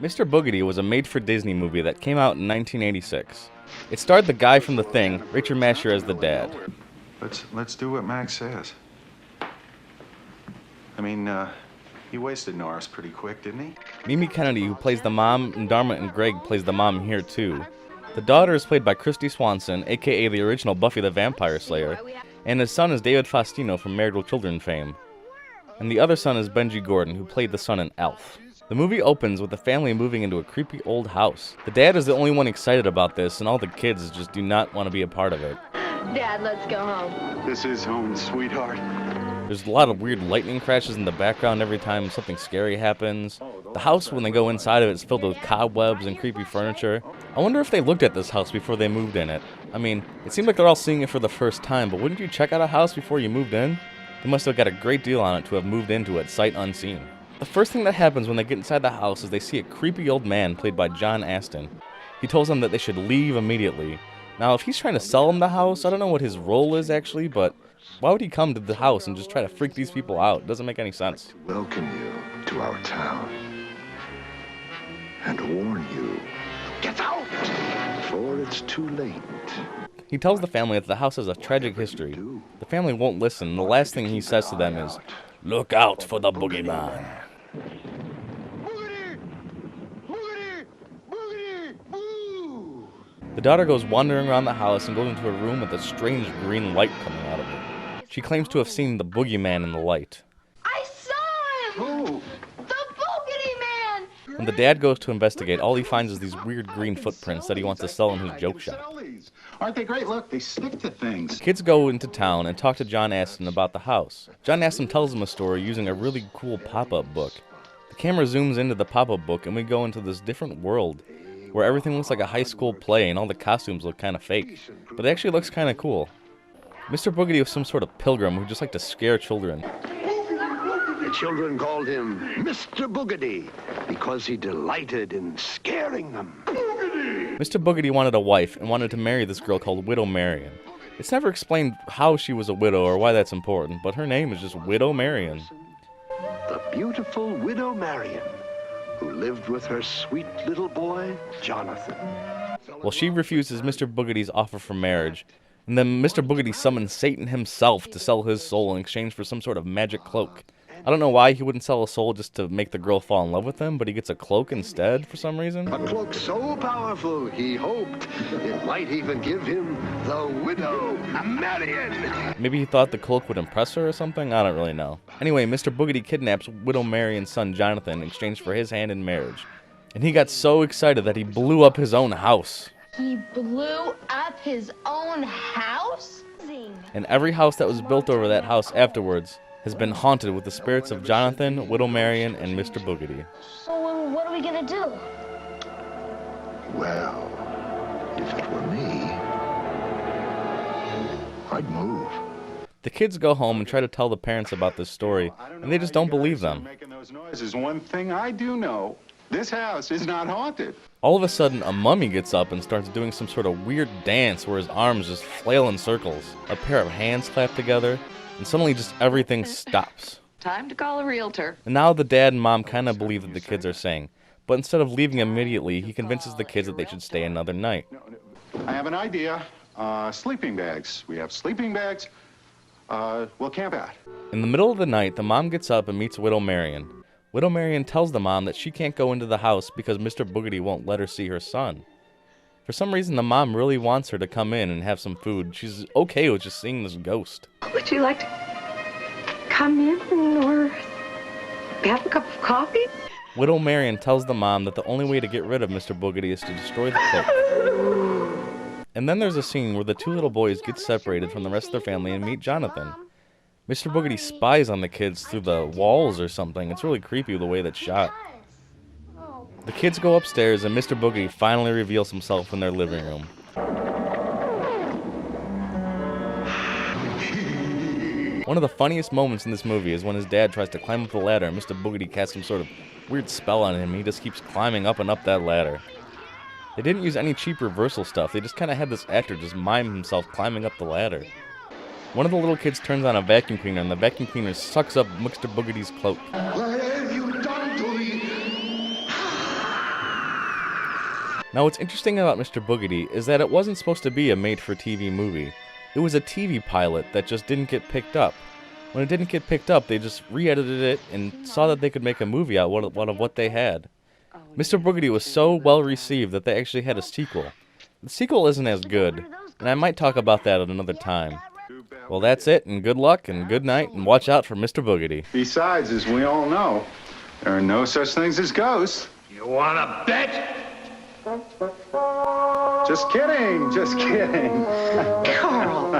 Mr. Boogedy was a made-for-Disney movie that came out in 1986. It starred the guy from The Thing, Richard Masher, as the dad. Let's do what Max says. I mean, he wasted Norris pretty quick, didn't he? Mimi Kennedy, who plays the mom, and Dharma and Greg plays the mom here too. The daughter is played by Christy Swanson, aka the original Buffy the Vampire Slayer, and his son is David Faustino from Married with Children fame. And the other son is Benji Gordon, who played the son in Elf. The movie opens with the family moving into a creepy old house. The dad is the only one excited about this, and all the kids just do not want to be a part of it. Dad, let's go home. This is home, sweetheart. There's a lot of weird lightning crashes in the background every time something scary happens. The house, when they go inside of it, is filled with cobwebs and creepy furniture. I wonder if they looked at this house before they moved in it. I mean, it seemed like they're all seeing it for the first time, but wouldn't you check out a house before you moved in? They must have got a great deal on it to have moved into it sight unseen. The first thing that happens when they get inside the house is they see a creepy old man played by John Astin. He tells them that they should leave immediately. Now, if he's trying to sell them the house, I don't know what his role is actually, but why would he come to the house and just try to freak these people out? It doesn't make any sense. Welcome you to our town and warn you, get out, before it's too late. He tells the family that the house has a tragic history. The family won't listen, and the last thing he says to them is, "Look out for the boogeyman." Boogedy! Boogedy! Boogedy! Boo! The daughter goes wandering around the house and goes into a room with a strange green light coming out of it. She claims to have seen the boogeyman in the light. I saw him! Who? The Boogedy Man! When the dad goes to investigate, all he finds is these weird green footprints that he wants to sell in his joke shop. Aren't they great? Look, they stick to things. Kids go into town and talk to John Astin about the house. John Astin tells them a story using a really cool pop-up book. The camera zooms into the pop-up book and we go into this different world where everything looks like a high school play and all the costumes look kind of fake. But it actually looks kind of cool. Mr. Boogedy was some sort of pilgrim who just liked to scare children. The children called him Mr. Boogedy because he delighted in scaring them. Mr. Boogedy wanted a wife and wanted to marry this girl called Widow Marion. It's never explained how she was a widow or why that's important, but her name is just Widow Marion. The beautiful Widow Marion, who lived with her sweet little boy, Jonathan. Well, she refuses Mr. Boogedy's offer for marriage, and then Mr. Boogedy summons Satan himself to sell his soul in exchange for some sort of magic cloak. I don't know why he wouldn't sell a soul just to make the girl fall in love with him, but he gets a cloak instead for some reason. A cloak so powerful, he hoped it might even give him the Widow Marion. Maybe he thought the cloak would impress her or something? I don't really know. Anyway, Mr. Boogedy kidnaps Widow Marion's son Jonathan in exchange for his hand in marriage. And he got so excited that he blew up his own house. He blew up his own house? And every house that was built over that house afterwards has been haunted with the spirits of Jonathan, Widow Marion, and Mr. Boogedy. So what are we gonna do? Well, if it were me, I'd move. The kids go home and try to tell the parents about this story, and they just don't believe them. Making those noises. One thing I do know, this house is not haunted. All of a sudden, a mummy gets up and starts doing some sort of weird dance where his arms just flail in circles. A pair of hands clap together, and suddenly just everything stops. Time to call a realtor. And now the dad and mom kind of believe that the kids are saying, but instead of leaving immediately, he convinces the kids that they should stay another night. I have an idea. Sleeping bags. We have sleeping bags. We'll camp out. In the middle of the night, the mom gets up and meets Widow Marion. Widow Marion tells the mom that she can't go into the house because Mr. Boogedy won't let her see her son. For some reason, the mom really wants her to come in and have some food. She's okay with just seeing this ghost. Would you like to come in or have a cup of coffee? Widow Marion tells the mom that the only way to get rid of Mr. Boogedy is to destroy the cloak. And then there's a scene where the two little boys get separated from the rest of their family and meet Jonathan. Mr. Boogedy spies on the kids through the walls or something. It's really creepy the way that's shot. The kids go upstairs and Mr. Boogedy finally reveals himself in their living room. One of the funniest moments in this movie is when his dad tries to climb up the ladder and Mr. Boogedy casts some sort of weird spell on him. He just keeps climbing up and up that ladder. They didn't use any cheap reversal stuff. They just kind of had this actor just mime himself climbing up the ladder. One of the little kids turns on a vacuum cleaner and the vacuum cleaner sucks up Mr. Boogedy's cloak. What have you done to me? Now, what's interesting about Mr. Boogedy is that it wasn't supposed to be a made-for-TV movie. It was a TV pilot that just didn't get picked up. When it didn't get picked up, they just re-edited it and saw that they could make a movie out of what they had. Mr. Boogedy was so well received that they actually had a sequel. The sequel isn't as good, and I might talk about that at another time. Well, that's it, and good luck, and good night, and watch out for Mr. Boogedy. Besides, as we all know, there are no such things as ghosts. You wanna bet? Just kidding, just kidding. Carl.